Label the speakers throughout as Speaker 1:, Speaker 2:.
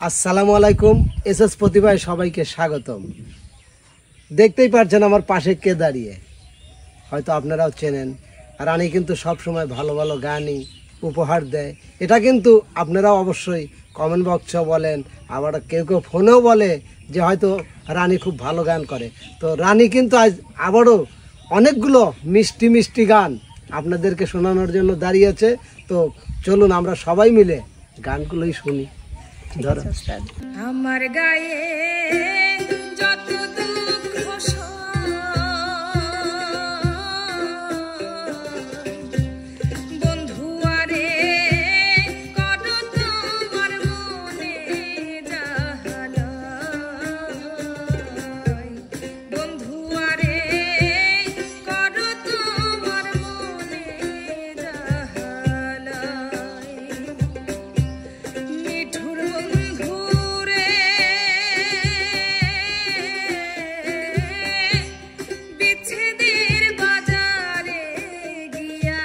Speaker 1: আসসালামু আলাইকুম। এসএস প্রতিভায় সবাইকে স্বাগতম। দেখতেই পাচ্ছেন আমার পাশে কে দাঁড়িয়ে, হয়তো আপনারাও চেনেন। রানী কিন্তু সব সময় ভালো ভালো গানই উপহার দেয়। এটা কিন্তু আপনারাও অবশ্যই কমেন্ট বক্সেও বলেন, আবার কেউ কেউ ফোনেও বলে যে হয়তো রানী খুব ভালো গান করে। তো রানী কিন্তু আজ আবারও অনেকগুলো মিষ্টি মিষ্টি গান আপনাদেরকে শোনানোর জন্য দাঁড়িয়েছে। তো চলুন আমরা সবাই মিলে গানগুলোই শুনি। ধরো।
Speaker 2: আমার গায়ে যত দুঃখ বন্ধু আরে করো তোমার মনে জাহালাই, বন্ধু আরে করো তোমার মনে জাহালাই, মিঠুর বন্ধুরে বিচ্ছেদের বাজারে গিয়া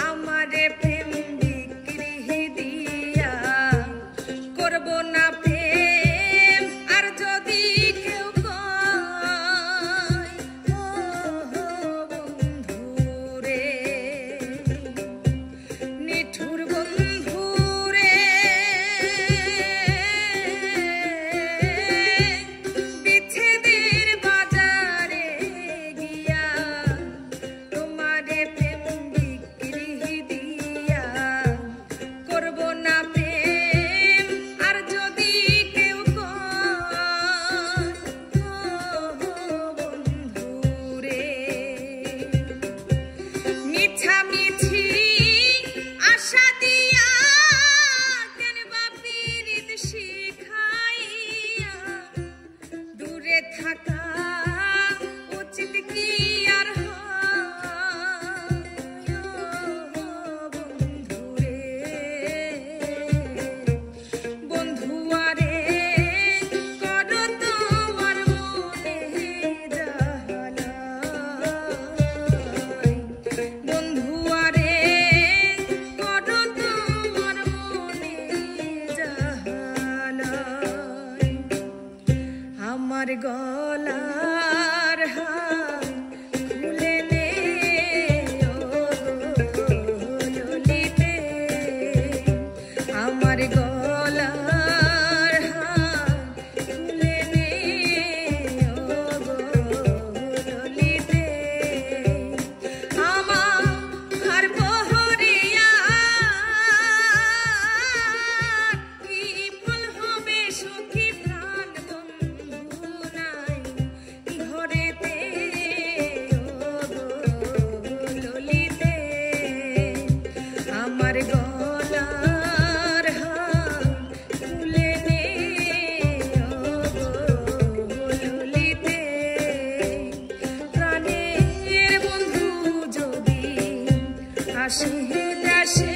Speaker 2: আমারে প্রেম বিক্রি দিয়া করব না প্রেম আর যদি কেউ কয় ও বন্ধুরে, নিঠুর বন্ধুরে বিচ্ছেদের বাজারে গিয়া তোমারে প্রেম বিক্রি দিয়া করব না প্রেম আর যদি কেউ কয় ও বন্ধুরে, মিছামিছি আশা দিয়া কেন বাপিরিত শিখাইয়া দূরে থাকা উচিত কি আর হয় ও বন্ধুরে, বন্ধু আরে করো তোমার মনে জাহালাই, বন্ধু আরে করো তোমার মনে জাহালাই, আমার গলার হার খুলে নে ও ললিতে, আমার গলার হার খুলে নে ও ললিতে, আমার বহরিয়া কি ফল হবে সখী প্রাণ বন্ধু নাই ঘরেতে ও ললিতে, আমার গলার হার খুলে নে ও ললিতে, প্রাণের বন্ধু যদি আসে দেশে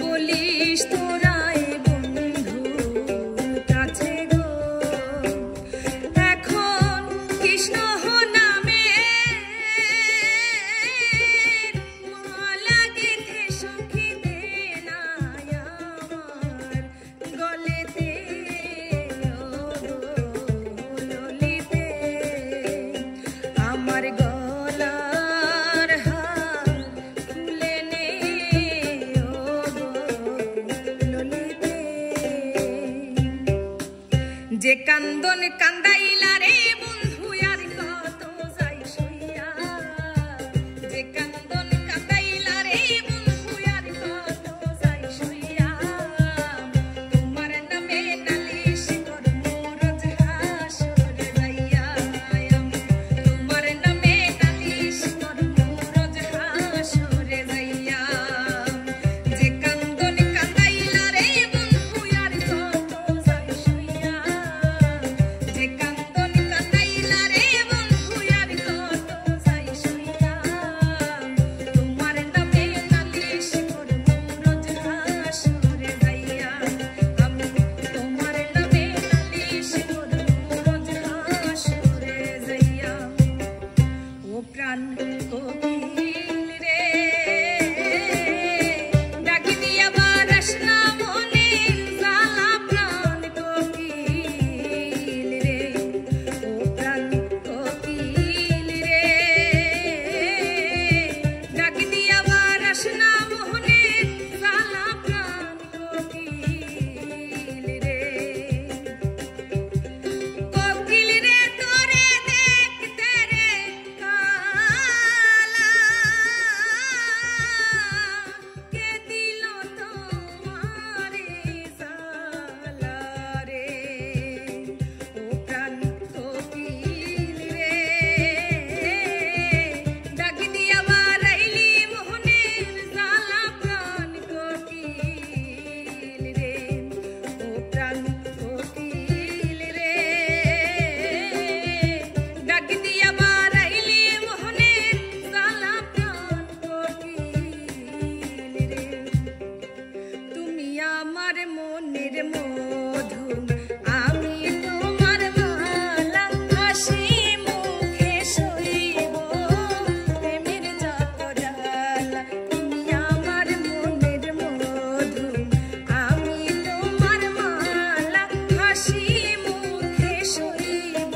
Speaker 2: বলিস তোরাই বন্ধুর কাছে গো, এখন কৃষ্ণ নামে মালা গেঁথে সখী দে না আমার গলেতে ও ললিতে, আমার গলার হার খুলে নে ও ললিতে, যে কান্দন কান্দাইলা রে বন্ধু আর কত যাই সইয়া, যে কান্দন কান্দাইলা রে বন্ধু আর কত যাই সইয়া, তোমার নামে নালিশ করব রোজ হাসরে যাইয়া, তোমার নামে নালিশ করব রোজ হাসরে যাইয়া, যে কান্দন কান্দাইলা রে বন্ধু আর কত যাই সইয়া, যে কোকিল রে ডাক দিয়া বারাস না মনে জ্বালা প্রাণ কোকিল রে ও প্রাণ কোকিল রে ডাক দিয়া বারাস না মনে জ্বালা প্রাণ কোকিল রে কোকিল রে তোরে দেখতে রে কালা কে দিল তোমারে জ্বালা রে ও প্রাণ কোকিল রে ডাক দিয়া বারাইলি মোহনের জ্বালা প্রাণ কোকিল রে ও প্রাণ কোকিল রে ডাক দিয়া বারাইলি মোহনের জ্বালা প্রাণ কোকিল রে তুমি আমার মনের মধু আমি তোমার মালা হাসি মুখে সইব প্রেমের জপরালা তুমি আমার মনের মধু আমি তোমার মালা হাসি মুখে সইব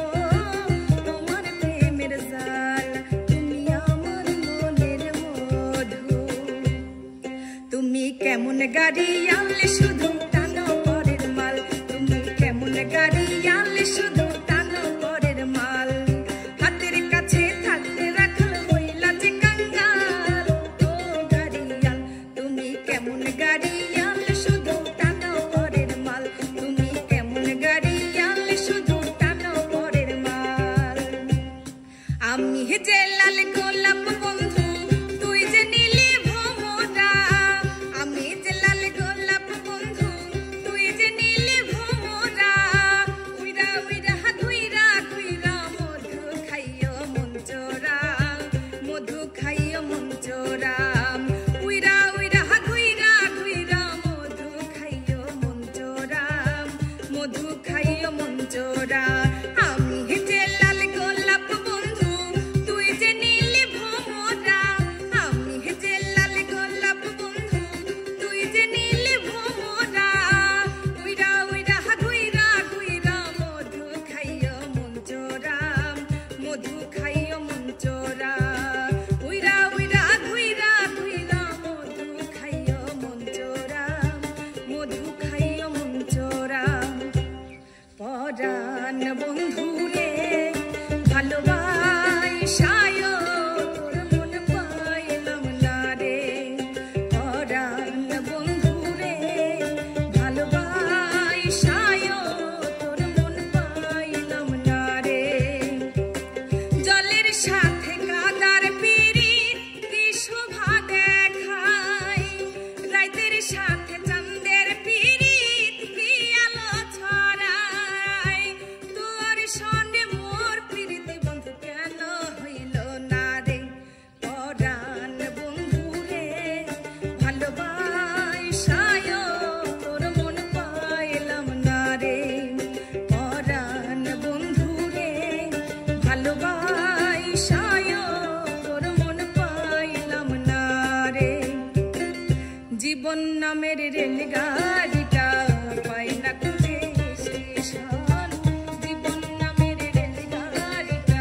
Speaker 2: তোমার প্রেমের জালা তুমি আমার মনের মধু তুমি কেমন গাড়ি আনলে শুধু টানো পরের মাল তুমি কেমন গাড়ি আনলে শুধু টানো পরের মাল হাতের কাছে থাকতে রাখল হইলা যে কাঙ্গাল ও গাড়িয়াল তুমি কেমন গাড়ি আনলে শুধু টানো পরের মাল তুমি কেমন গাড়ি আনলে শুধু টানো পরের মাল আমি যে লাল গোলাপ বন্ধু তুই যে নীলি ভোমরা আমি যে লাল গোলাপ বন্ধু তুই যে নীলি ভোমরা উইরা উইরা ঘুইরা ঘুইরা মধু খাইও মন চোরা মধু খাইও মন চোরা উইরা উইরা ঘুইরা ঘুইরা মধু খাইও মন চোরা মধু খাইও মন চোরা আমি যে লাল গোলাপ বন্ধু তুই যে নীলি ভোমরা আমি যে লাল গোলাপ বন্ধু তুই যে নীলি ভোমরা উইরা উইরা ঘুইরা ঘুইরা মধু খাইও মন চোরা মধু খাইও মন চোরা উইরা উইরা ঘুইরা ঘুইরা মধু খাইও মন চোরা মধু খাইও মন চোরা পরাণ বন্ধু রে ভালোবাসায় তোর মন পাইলাম না রে পরাণ বন্ধু রে ভালোবাসায় তোর মন পাইলাম না রে জলের সাথে কাদার পিরিত কি শোভা দেখায় রাতের সাথে চাঁদের পিরিত কি আলো ছড়ায় তোর সনে মোর পিরিত বন্ধু কেন হইল না রে পরাণ বন্ধু রে ভালোবাসায় তোর মন পাইলাম না রে পরাণ বন্ধু রে ভালোবাসায় তোর মন পাইলাম না রে জীবন নামের রেলগাড়িটা পাই না খুঁজে স্টেশন জীবন নামের রেলগাড়িটা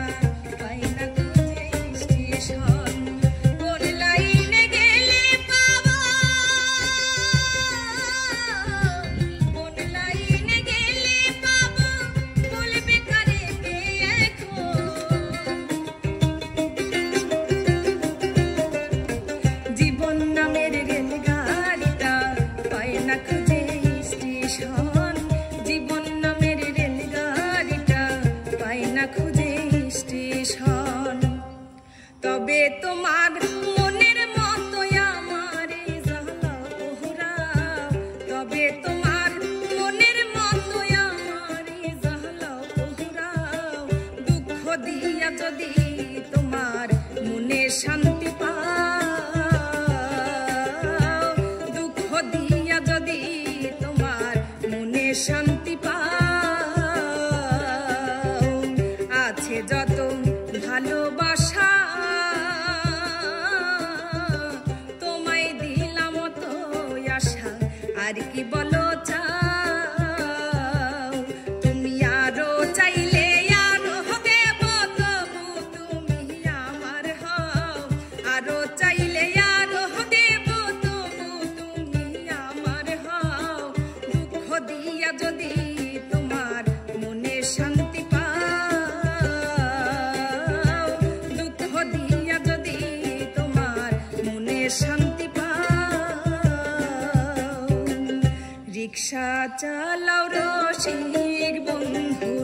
Speaker 2: পাই না খুঁজে স্টেশন কোন লাইনে গেলে পাবো কোন লাইনে গেলে পাবো বলবে কারে কে এখন জীবন নামের রেলগাড়িটা পায় না খুঁজে স্টেশন জীবন নামের রেলগাড়িটা পায় না খুঁজে স্টেশন তবে তোমার মনের মতো আমারে জ্বালা পোহরাও তবে তোমার মনের মতো আমারে জ্বালা পোহরাও দুঃখ দিয়া যদি তোমার মনে শান্তি পাও দুঃখ দিয়া যদি তোমার মনে শান্তি পাও আছে যত ভালোবাসা আর কি বলো চাও তুমি আরো চাইলে আরো দেব তবু তুমি আমার হও আরো চাইলে আরো দেব তবু তুমি আমার হও দুঃখ দিয়া যদি তোমার মনে শান্তি পাও দুঃখ দিয়া যদি তোমার মনে শান্তি পাও রিক্সা চালাও রসিক বন্ধু